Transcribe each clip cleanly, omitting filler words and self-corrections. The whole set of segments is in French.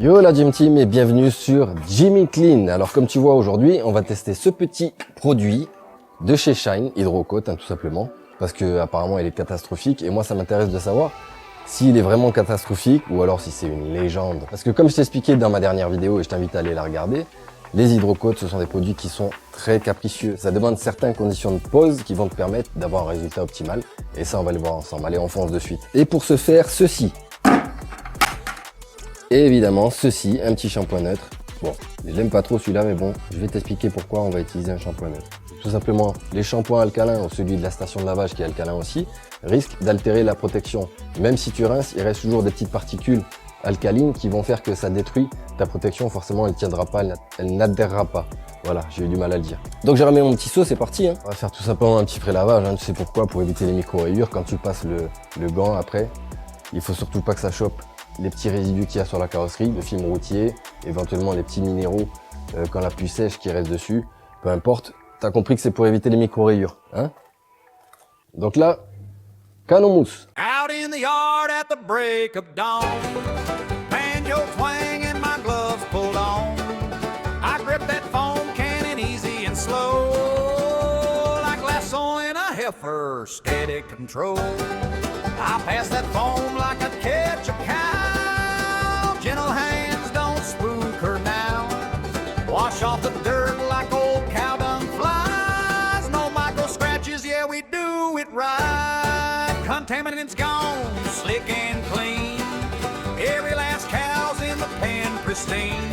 Yo la Gym Team et bienvenue sur Jimmy Clean. Alors comme tu vois aujourd'hui, on va tester ce petit produit de chez Shine, Hydrocoat tout simplement, parce que apparemment il est catastrophique et moi ça m'intéresse de savoir s'il est vraiment catastrophique ou alors si c'est une légende. Parce que comme je t'ai expliqué dans ma dernière vidéo et je t'invite à aller la regarder, les Hydrocoat ce sont des produits qui sont très capricieux. Ça demande certaines conditions de pose qui vont te permettre d'avoir un résultat optimal et ça on va le voir ensemble. Allez on fonce de suite. Et pour ce faire, ceci. Et évidemment, ceci, un petit shampoing neutre. Bon, je l'aime pas trop celui-là, mais bon, je vais t'expliquer pourquoi on va utiliser un shampoing neutre. Tout simplement, les shampoings alcalins, ou celui de la station de lavage qui est alcalin aussi, risquent d'altérer la protection. Même si tu rinces, il reste toujours des petites particules alcalines qui vont faire que ça détruit ta protection. Forcément, elle ne tiendra pas, elle n'adhérera pas. Voilà, j'ai eu du mal à le dire. Donc j'ai remis mon petit seau, c'est parti. On va faire tout simplement un petit pré-lavage, tu sais pourquoi, pour éviter les micro-rayures. Quand tu passes le gant après, il faut surtout pas que ça chope les petits résidus qu'il y a sur la carrosserie, le film routier, éventuellement les petits minéraux quand la pluie sèche qui reste dessus, peu importe. T'as compris que c'est pour éviter les micro-rayures, hein? Donc là, canon mousse. Out in the yard at the break of dawn, banjo twang and my gloves pulled on. I grip that foam cannon easy and slow, like lasso in a heifer, steady control. I pass that foam like I'd catch a cow. Gentle hands don't spook her now. Wash off the dirt like old cow dung flies. No micro scratches, yeah we do it right. Contaminants gone, slick and clean. Every last cow's in the pen pristine.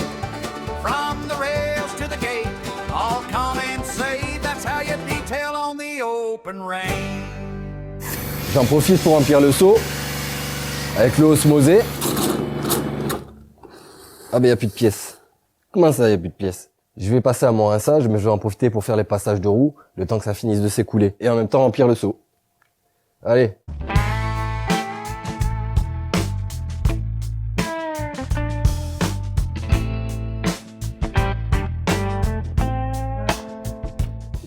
From the rails to the gate, all calm and safe. That's how you detail on the open range. J'en profite pour remplir le seau avec l'eau osmosée. Ah ben il n'y a plus de pièces. Comment ça il n'y a plus de pièces? Je vais passer à mon rinçage, mais je vais en profiter pour faire les passages de roue, le temps que ça finisse de s'écouler. Et en même temps remplir le seau. Allez.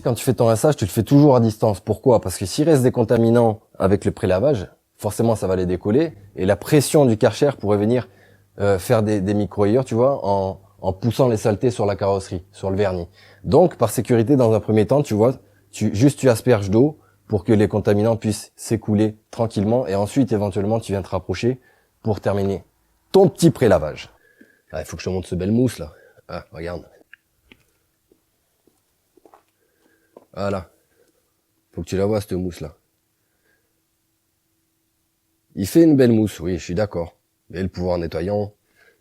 Quand tu fais ton rinçage, tu le fais toujours à distance. Pourquoi? Parce que s'il reste des contaminants avec le pré-lavage, forcément ça va les décoller et la pression du Karcher pourrait venir faire des micro-rayures, tu vois, en poussant les saletés sur la carrosserie, sur le vernis. Donc, par sécurité, dans un premier temps, tu vois, tu asperges d'eau pour que les contaminants puissent s'écouler tranquillement et ensuite, éventuellement, tu viens te rapprocher pour terminer ton petit pré-lavage. Ah, il faut que je te montre ce belle mousse là. Ah, regarde. Voilà. Faut que tu la vois, cette mousse-là. Il fait une belle mousse, oui, je suis d'accord. Mais le pouvoir nettoyant,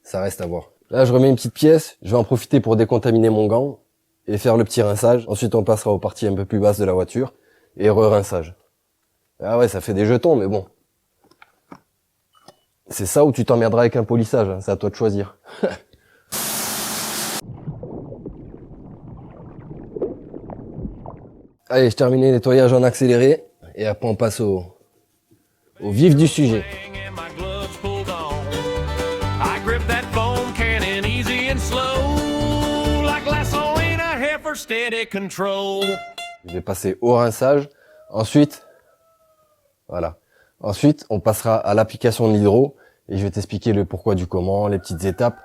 ça reste à voir. Là, je remets une petite pièce. Je vais en profiter pour décontaminer mon gant et faire le petit rinçage. Ensuite, on passera aux parties un peu plus basses de la voiture et re-rinçage. Ah ouais, ça fait des jetons, mais bon. C'est ça ou tu t'emmerderas avec un polissage, hein. C'est à toi de choisir. Allez, je termine le nettoyage en accéléré et après on passe au vif du sujet. Je vais passer au rinçage. Ensuite, voilà. Ensuite, on passera à l'application de l'hydro et je vais t'expliquer le pourquoi du comment, les petites étapes.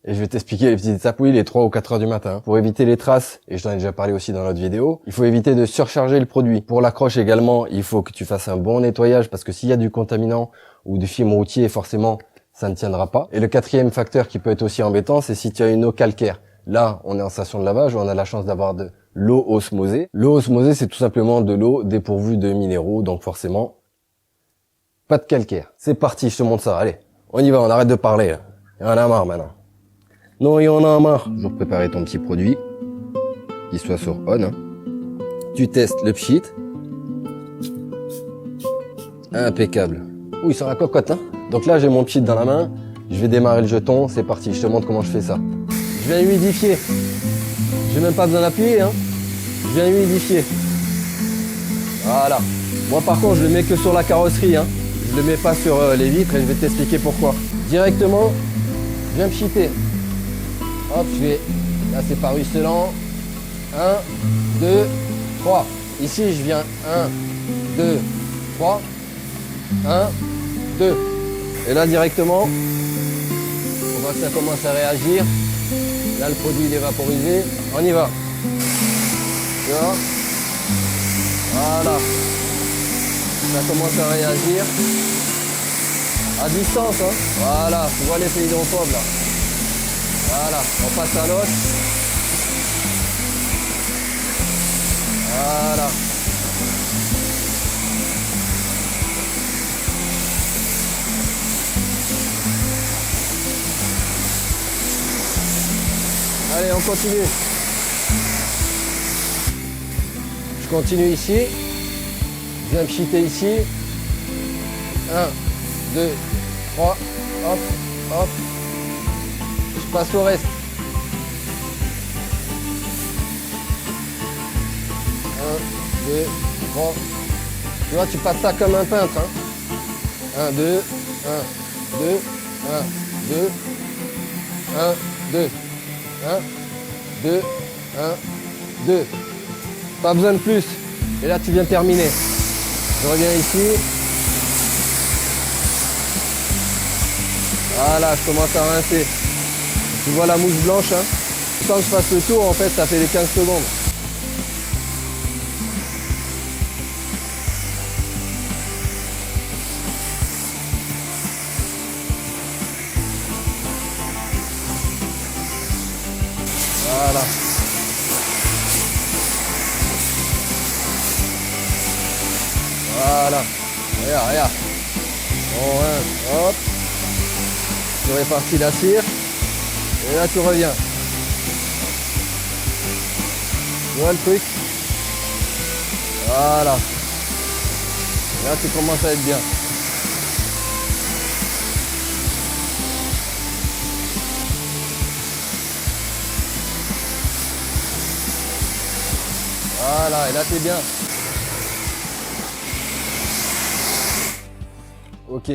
Et je vais t'expliquer les petites étapes, oui, les 3 ou 4 heures du matin. Pour éviter les traces, et je t'en ai déjà parlé aussi dans notre vidéo, il faut éviter de surcharger le produit. Pour l'accroche également, il faut que tu fasses un bon nettoyage parce que s'il y a du contaminant ou du film routier, forcément, ça ne tiendra pas. Et le quatrième facteur qui peut être aussi embêtant, c'est si tu as une eau calcaire. Là, on est en station de lavage où on a la chance d'avoir de l'eau osmosée. L'eau osmosée, c'est tout simplement de l'eau dépourvue de minéraux, donc forcément, pas de calcaire. C'est parti, je te montre ça. Allez, on y va, on arrête de parler. Là. Il y en a marre maintenant. Non, il y en a marre. Toujours préparer ton petit produit, qu'il soit sur on. Hein. Tu testes le pchit. Impeccable. Ouh, il sent la cocotte. Hein. Donc là, j'ai mon pchit dans la main. Je vais démarrer le jeton. C'est parti. Je te montre comment je fais ça. Je viens humidifier. J'ai même pas besoin d'appuyer. Hein. Je viens humidifier. Voilà. Moi, par contre, je le mets que sur la carrosserie. Hein. Je le mets pas sur les vitres et je vais t'expliquer pourquoi. Directement, je viens pchiter. Hop, je vais, là c'est pas ruisselant, 1, 2, 3. Ici je viens 1, 2, 3, 1, 2. Et là directement, on voit que ça commence à réagir. Là le produit il est vaporisé. On y va. Tu vois? Voilà. Ça commence à réagir. À distance, hein. Voilà, tu vois l'effet hydrophobe là. Voilà, on passe à l'autre. Voilà. Allez, on continue. Je continue ici. Je viens pchiter ici. 1, 2, 3. Hop, hop. Je passe au reste. 1, 2, 3. Tu vois, tu passes ça comme un peintre. Hein. 1, 2, 1, 2, 1, 2, 1, 2. 1, 2, 1, 2. Pas besoin de plus. Et là, tu viens terminer. Je reviens ici. Voilà, je commence à rincer. Tu vois la mousse blanche, hein. Quand je fasse le tour, en fait, ça fait les 15 secondes. Voilà. Voilà. Regarde, regarde. Bon, hein, hop. Tu répartis la cire. Et là, tu reviens. Tu vois le truc? Voilà. Et là, tu commences à être bien. Voilà, et là, t'es bien. Ok.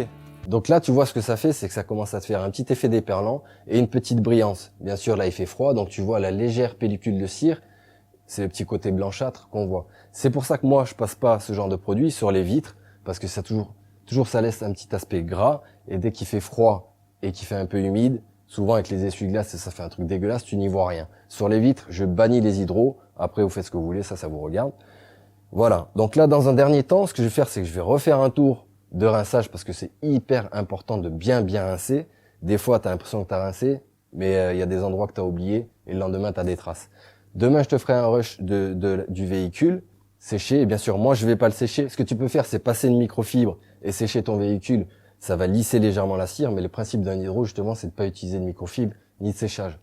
Donc là, tu vois ce que ça fait, c'est que ça commence à te faire un petit effet déperlant et une petite brillance. Bien sûr, là, il fait froid, donc tu vois la légère pellicule de cire. C'est le petit côté blanchâtre qu'on voit. C'est pour ça que moi, je passe pas ce genre de produit sur les vitres, parce que ça toujours ça laisse un petit aspect gras, et dès qu'il fait froid et qu'il fait un peu humide, souvent avec les essuie-glaces, ça fait un truc dégueulasse, tu n'y vois rien. Sur les vitres, je bannis les hydros. Après, vous faites ce que vous voulez, ça vous regarde. Voilà. Donc là, dans un dernier temps, ce que je vais faire, c'est que je vais refaire un tour de rinçage parce que c'est hyper important de bien rincer. Des fois, tu as l'impression que tu as rincé, mais il y a des endroits que tu as oublié et le lendemain, tu as des traces. Demain, je te ferai un rush du véhicule, sécher. Et bien sûr, moi, je vais pas le sécher. Ce que tu peux faire, c'est passer une microfibre et sécher ton véhicule. Ça va lisser légèrement la cire, mais le principe d'un hydro, justement, c'est de pas utiliser de microfibre ni de séchage.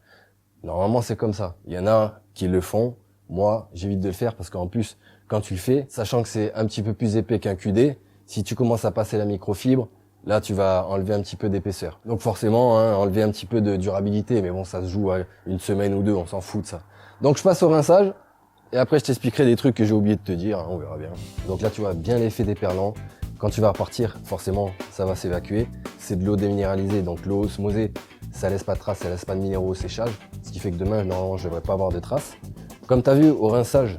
Normalement, c'est comme ça. Il y en a qui le font. Moi, j'évite de le faire parce qu'en plus, quand tu le fais, sachant que c'est un petit peu plus épais qu'un QD, si tu commences à passer la microfibre, là, tu vas enlever un petit peu d'épaisseur. Donc forcément, hein, enlever un petit peu de durabilité, mais bon, ça se joue à une semaine ou deux, on s'en fout de ça. Donc je passe au rinçage, et après je t'expliquerai des trucs que j'ai oublié de te dire, hein, on verra bien. Donc là, tu vois bien l'effet déperlant. Quand tu vas repartir, forcément, ça va s'évacuer. C'est de l'eau déminéralisée, donc l'eau osmosée, ça laisse pas de traces, ça laisse pas de minéraux au séchage, ce qui fait que demain, normalement, je devrais pas avoir de traces. Comme tu as vu, au rinçage,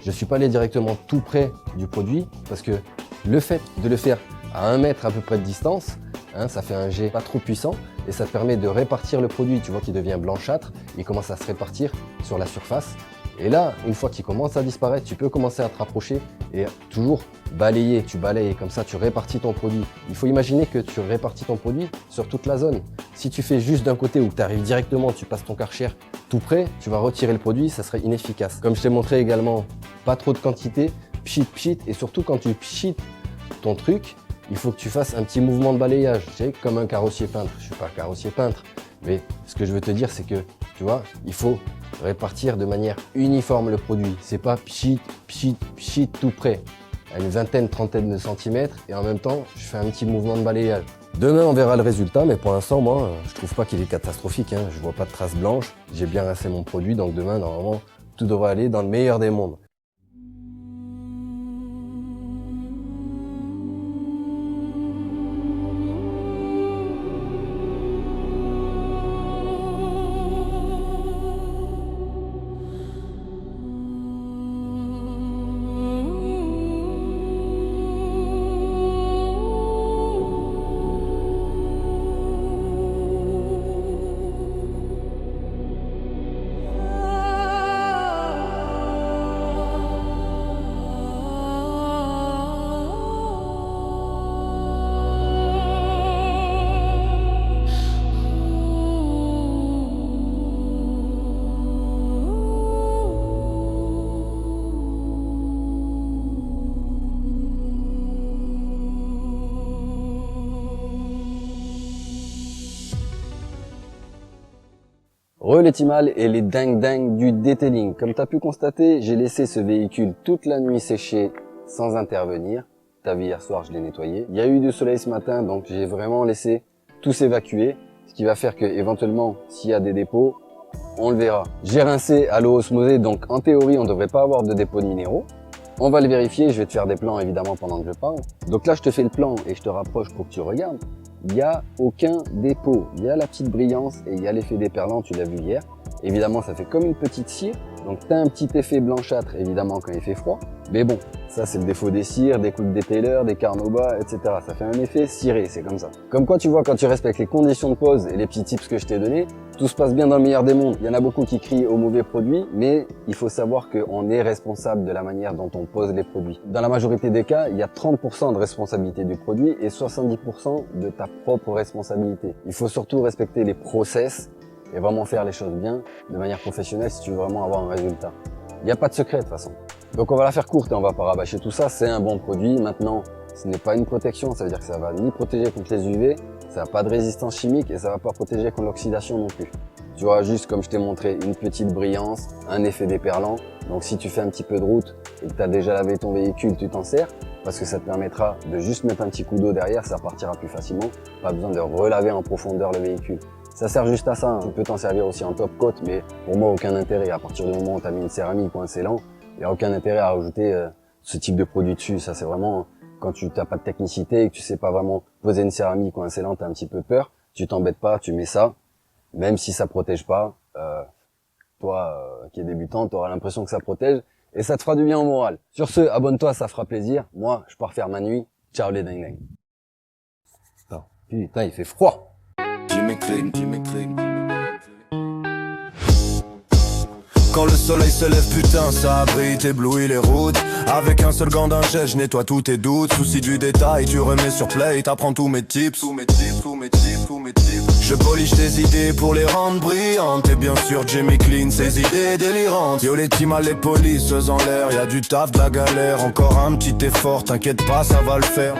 je suis pas allé directement tout près du produit, parce que le fait de le faire à 1 mètre à peu près de distance, hein, ça fait un jet pas trop puissant et ça te permet de répartir le produit. Tu vois qu'il devient blanchâtre, il commence à se répartir sur la surface. Et là, une fois qu'il commence à disparaître, tu peux commencer à te rapprocher et toujours balayer. Tu balayes comme ça, tu répartis ton produit. Il faut imaginer que tu répartis ton produit sur toute la zone. Si tu fais juste d'un côté où tu arrives directement, tu passes ton karcher tout près, tu vas retirer le produit, ça serait inefficace. Comme je t'ai montré également, pas trop de quantité, pchit, et surtout quand tu pchites ton truc, il faut que tu fasses un petit mouvement de balayage, tu sais, comme un carrossier peintre. Je suis pas carrossier peintre, mais ce que je veux te dire, c'est que, tu vois, il faut répartir de manière uniforme le produit. C'est pas pchit tout près, à une vingtaine, trentaine de centimètres, et en même temps, je fais un petit mouvement de balayage. Demain, on verra le résultat, mais pour l'instant, moi, je trouve pas qu'il est catastrophique, hein. Je vois pas de traces blanches, j'ai bien rincé mon produit, donc demain, normalement, tout devrait aller dans le meilleur des mondes. Les Timal et les dingues du detailing. Comme tu as pu constater, j'ai laissé ce véhicule toute la nuit sécher sans intervenir. T'as vu hier soir, je l'ai nettoyé. Il y a eu du soleil ce matin, donc j'ai vraiment laissé tout s'évacuer. Ce qui va faire que éventuellement, s'il y a des dépôts, on le verra. J'ai rincé à l'eau osmosée, donc en théorie, on ne devrait pas avoir de dépôt de minéraux. On va le vérifier, je vais te faire des plans évidemment pendant que je parle. Donc là, je te fais le plan et je te rapproche pour que tu regardes. Il n'y a aucun dépôt. Il y a la petite brillance et il y a l'effet déperlant, tu l'as vu hier. Évidemment, ça fait comme une petite cire. Donc tu as un petit effet blanchâtre évidemment quand il fait froid. Mais bon, ça c'est le défaut des cires, des coups de détailleur, des carnauba, etc. Ça fait un effet ciré, c'est comme ça. Comme quoi tu vois, quand tu respectes les conditions de pose et les petits tips que je t'ai donnés, tout se passe bien dans le meilleur des mondes. Il y en a beaucoup qui crient au mauvais produit, mais il faut savoir qu'on est responsable de la manière dont on pose les produits. Dans la majorité des cas, il y a 30% de responsabilité du produit et 70% de ta propre responsabilité. Il faut surtout respecter les process et vraiment faire les choses bien, de manière professionnelle si tu veux vraiment avoir un résultat. Il n'y a pas de secret de toute façon. Donc on va la faire courte et on va pas rabâcher tout ça, c'est un bon produit. Maintenant, ce n'est pas une protection, ça veut dire que ça va ni protéger contre les UV, ça n'a pas de résistance chimique et ça va pas protéger contre l'oxydation non plus. Tu vois, juste comme je t'ai montré, une petite brillance, un effet déperlant. Donc si tu fais un petit peu de route et que tu as déjà lavé ton véhicule, tu t'en sers parce que ça te permettra de juste mettre un petit coup d'eau derrière, ça partira plus facilement. Pas besoin de relaver en profondeur le véhicule. Ça sert juste à ça, hein. Tu peux t'en servir aussi en top coat, mais pour moi aucun intérêt. À partir du moment où tu as mis une céramique ou un scellant, il n'y a aucun intérêt à rajouter ce type de produit dessus. Ça c'est vraiment quand tu n'as pas de technicité et que tu sais pas vraiment poser une céramique ou un scellant, tu as un petit peu peur, tu t'embêtes pas, tu mets ça, même si ça protège pas, toi qui es débutant, tu auras l'impression que ça protège et ça te fera du bien au moral. Sur ce, abonne-toi, ça fera plaisir. Moi, je pars faire ma nuit. Ciao les dingues. Putain, il fait froid. Jimmy Clean. Quand le soleil se lève, putain, ça abrite, éblouit les routes. Avec un seul gant d'un jet, je nettoie tous tes doutes. Souci du détail, tu remets sur play, t'apprends tous mes tips. Je polish tes idées pour les rendre brillantes. Et bien sûr, Jimmy Clean, ses idées délirantes. Yo, les Timal, les polices en l'air, y'a du taf, de la galère. Encore un petit effort, t'inquiète pas, ça va le faire.